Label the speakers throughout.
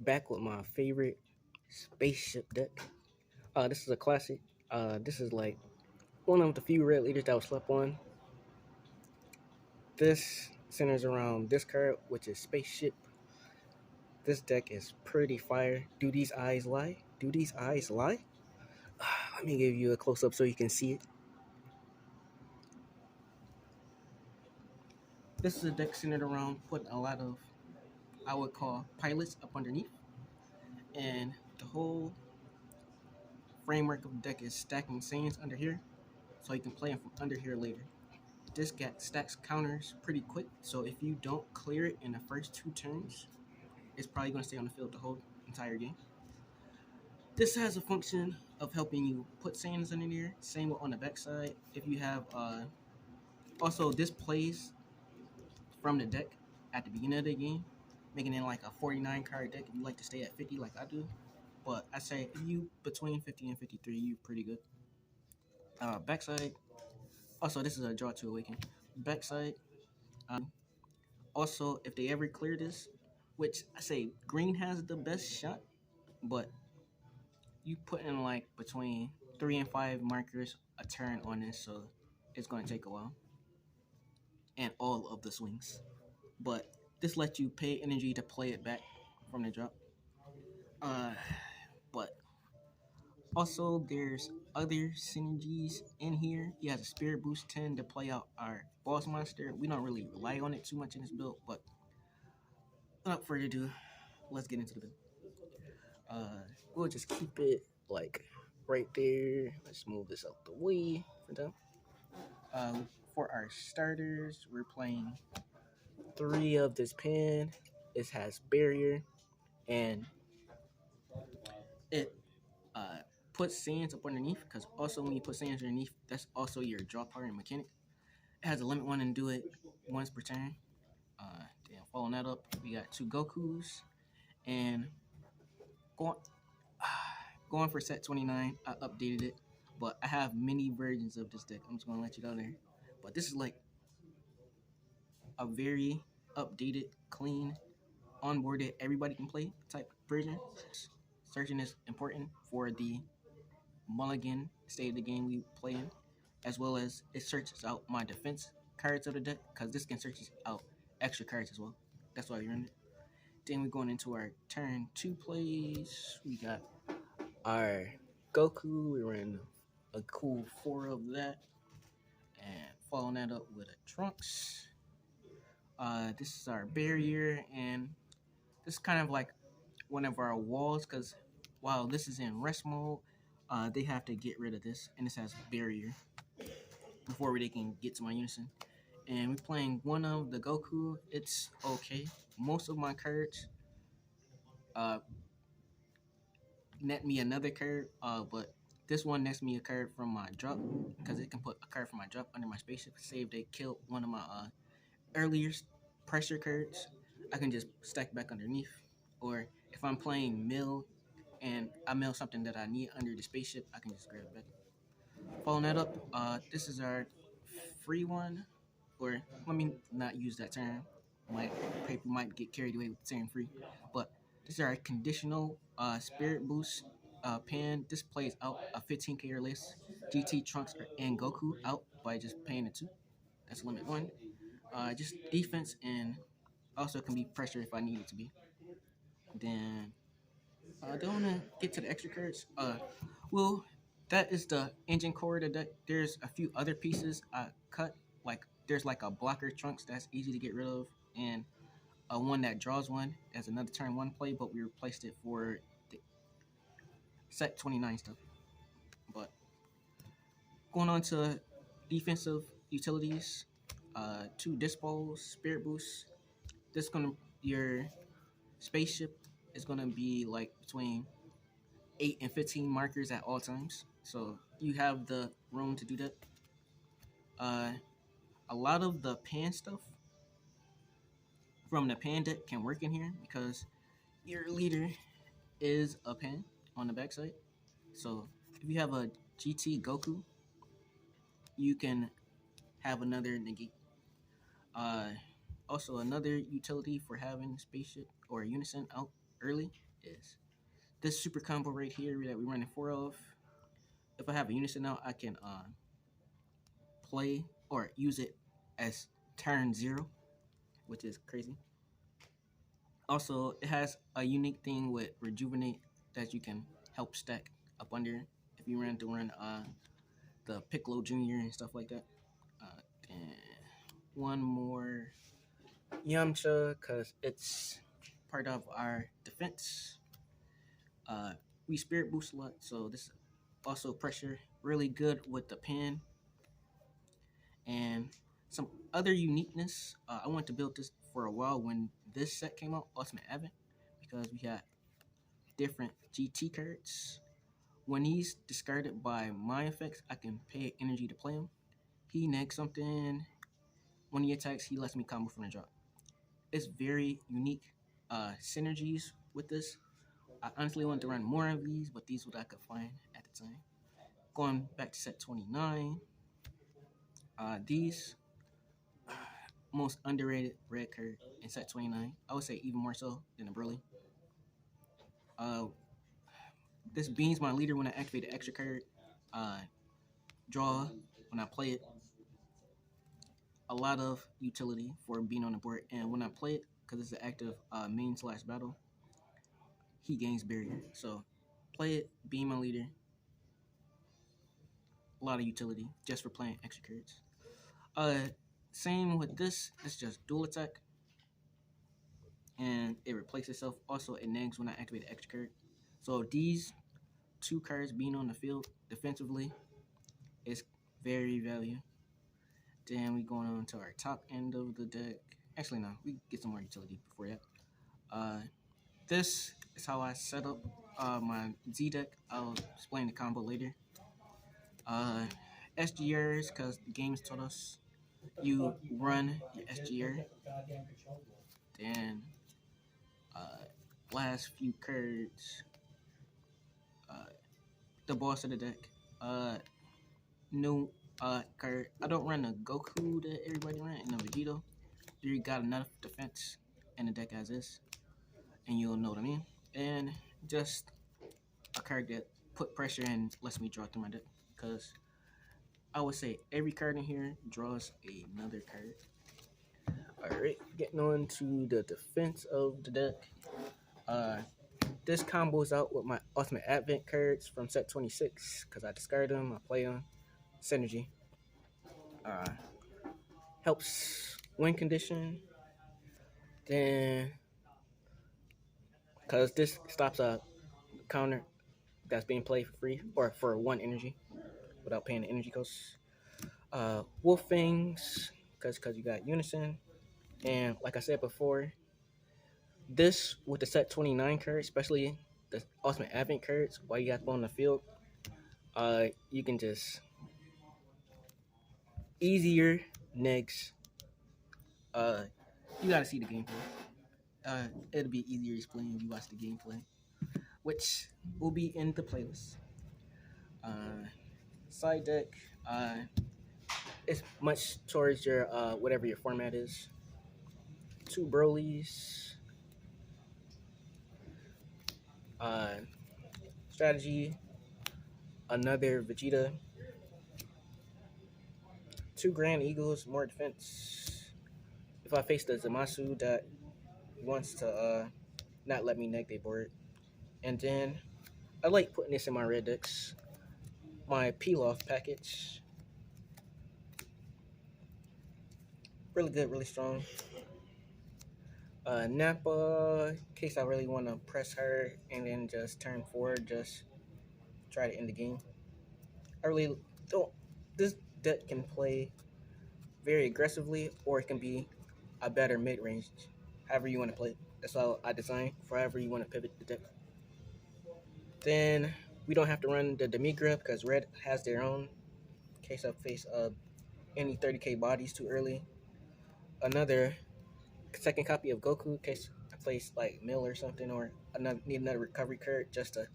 Speaker 1: Back with my favorite spaceship deck. This is a classic. This is like one of the few red leaders that was slept on. This centers around this card, which is spaceship. This deck is pretty fire. Do these eyes lie? Do these eyes lie? Let me give you a close up so you can see it. This is a deck centered around putting a lot of, I would call, pilots up underneath, and the whole framework of the deck is stacking sands under here, so you can play them from under here later. This deck stacks counters pretty quick, so if you don't clear it in the first 2 turns, it's probably going to stay on the field the whole entire game. This has a function of helping you put sands under there. Same on the backside. If you have, also this plays from the deck at the beginning of the game, making it like a 49 card deck if you like to stay at 50 like I do. But I say if you between 50 and 53, you're pretty good. Backside. Also, this is a draw to awaken. Backside. Also, if they ever clear this, which I say green has the best shot, but you put in like between 3 and 5 markers a turn on this, so it's going to take a while. And all of the swings. But this lets you pay energy to play it back from the drop. But also there's other synergies in here. He has a spirit boost 10 to play out our boss monster. We don't really rely on it too much in this build, but without further ado, let's get into the build. We'll just keep it like right there. Let's move this out the way for them. For our starters, we're playing 3 of this pen. It has barrier, and it puts sands up underneath, because also when you put sands underneath, that's also your draw power and mechanic. It has a limit 1 and do it once per turn. Then following that up, we got 2 Gokus, and going going for set 29. I updated it, but I have many versions of this deck. I'm just gonna let you know there. But this is like a very updated, clean, onboarded, everybody can play type version. Searching is important for the mulligan state of the game we play in, as well as it searches out my defense cards of the deck, because this can search out extra cards as well. That's why we run it. Then we're going into our turn 2 plays. We got our Goku. We ran a cool 4 of that, and following that up with a Trunks. This is our barrier, and this is kind of like one of our walls, because while this is in rest mode, they have to get rid of this, and this has barrier before they can get to my unison. And we're playing one of the Goku. It's okay. Most of my cards net me another card, but this one nets me a card from my drop, because it can put a card from my drop under my spaceship. Say if they killed one of my earlier pressure cards, I can just stack back underneath. Or if I'm playing mill and I mill something that I need under the spaceship, I can just grab it back. Following that up, this is our free one, or let me not use that term. My paper might get carried away with saying free, but this is our conditional spirit boost pan. This plays out a 15k or less GT Trunks and Goku out by just paying it 2. That's limit 1. Just defense, and also can be pressure if I need it to be. Then I don't want to get to the extra cards. Well, that is the engine core of the deck. There's a few other pieces I cut. Like there's like a blocker Trunks that's easy to get rid of, and a one that draws one as another turn 1 play, but we replaced it for the set 29 stuff. But going on to defensive utilities, 2 dispos, spirit boost. This gonna your spaceship is gonna be like between 8 and 15 markers at all times, so you have the room to do that. A lot of the pan stuff from the pan deck can work in here, because your leader is a pan on the backside. So if you have a GT Goku, you can have another negate. Also, another utility for having spaceship or unison out early is this super combo right here that we're running 4 of. If I have a unison out, I can play or use it as turn 0, which is crazy. Also, it has a unique thing with rejuvenate that you can help stack up under if you run to run the Piccolo Junior and stuff like that. And one more Yamcha because it's part of our defense. We spirit boost a lot, so this also pressure really good with the pen. And some other uniqueness, I wanted to build this for a while when this set came out, Ultimate Advent, because we had different GT cards. When he's discarded by my effects, I can pay energy to play him. He negs something. When he attacks, he lets me combo from the drop. It's very unique synergies with this. I honestly wanted to run more of these, but these were what I could find at the time. Going back to set 29, these most underrated red card in set 29. I would say even more so than the Broly. This beans my leader when I activate the extra card. Draw when I play it. A lot of utility for being on the board, and when I play it, because it's an active main/battle, he gains barrier. So play it, beam my leader. A lot of utility just for playing extra cards. Same with this. It's just dual attack, and it replaces itself. Also, it negs when I activate the extra card. So these 2 cards being on the field defensively is very valuable. Then we going on to our top end of the deck. Actually, no, we get some more utility before that. This is how I set up my Z deck. I'll explain the combo later. SGRs, because the games told us you run your SGR. Then last few cards, the boss of the deck. New card. I don't run the Goku that everybody ran and the Vegeta. You got enough defense in the deck as is, and you'll know what I mean. And just a card that put pressure and lets me draw through my deck, because I would say every card in here draws another card. Alright, getting on to the defense of the deck. This combos out with my Ultimate Advent cards from set 26, because I discard them, I play them. Synergy. Helps win condition. Then, because this stops a counter that's being played for free or for 1 energy without paying the energy costs. Wolf Fangs, because you got Unison. And like I said before, this with the set 29 cards, especially the Ultimate Advent cards, while you got them on the field, you can just easier negs. You gotta see the gameplay. It'll be easier explaining if you watch the gameplay, which will be in the playlist. Side deck, it's much towards your whatever your format is. 2 Brolys, strategy, another Vegeta, 2 Grand Eagles, more defense. If I face the Zamasu that wants to not let me neg they board. And then I like putting this in my red decks. My peel-off package. Really good, really strong. Nappa, in case I really want to press her and then just turn forward, just try to end the game. I really don't. This deck can play very aggressively, or it can be a better mid-range. However you want to play it. That's how I designed for however you want to pivot the deck. Then we don't have to run the Demigra because red has their own. In case I face any 30k bodies too early. Another second copy of Goku in case I place like Mill or something, or need another recovery card just to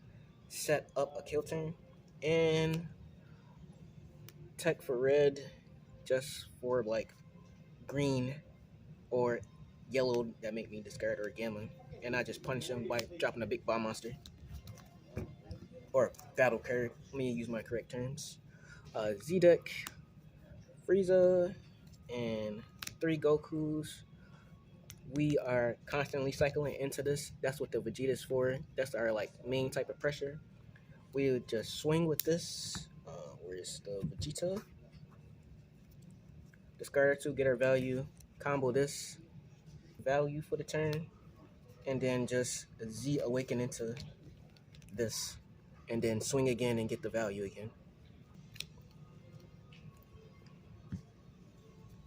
Speaker 1: set up a kill turn. And tech for red just for like green or yellow that make me discard or gamma. and I just punish him by dropping a big bomb monster or battle card. Let me use my correct terms. Z deck, Frieza, and 3 Gokus. We are constantly cycling into this. That's what the Vegeta is for. That's our like main type of pressure. We would just swing with this. Where's the Vegeta? Discard 2, get our value. Combo this value for the turn, and then just Z awaken into this, and then swing again and get the value again.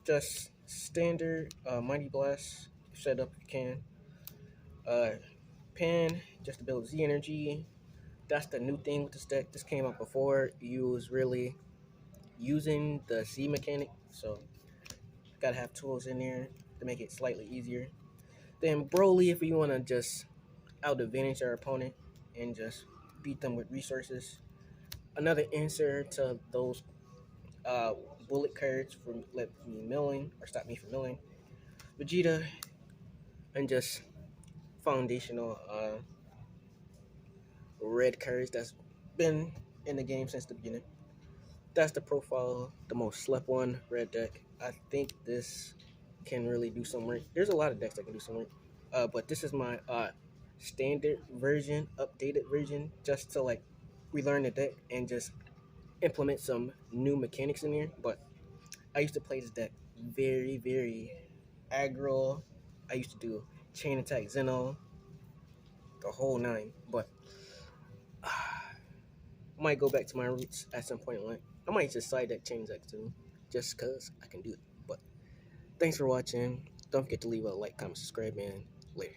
Speaker 1: Just standard Mighty Blast set up if you can. Pan just to build Z energy. That's the new thing with this deck. This came out before you was really using the Z mechanic, so gotta have tools in there to make it slightly easier. Then Broly, if you want to just out advantage our opponent and just beat them with resources. Another answer to those uh, bullet cards from let me milling or stop me from milling. Vegeta and just foundational red cards that's been in the game since the beginning. That's the profile, the most slept one red deck. I think this can really do some work. There's a lot of decks that can do some work, but this is my standard version, updated version, just to like relearn the deck and just implement some new mechanics in here. But I used to play this deck very, very aggro. I used to do chain attack Zeno, the whole nine. But I might go back to my roots at some point. Like I might just side deck chain attack too, just cause I can do it. But thanks for watching. Don't forget to leave a like, comment, subscribe, and later.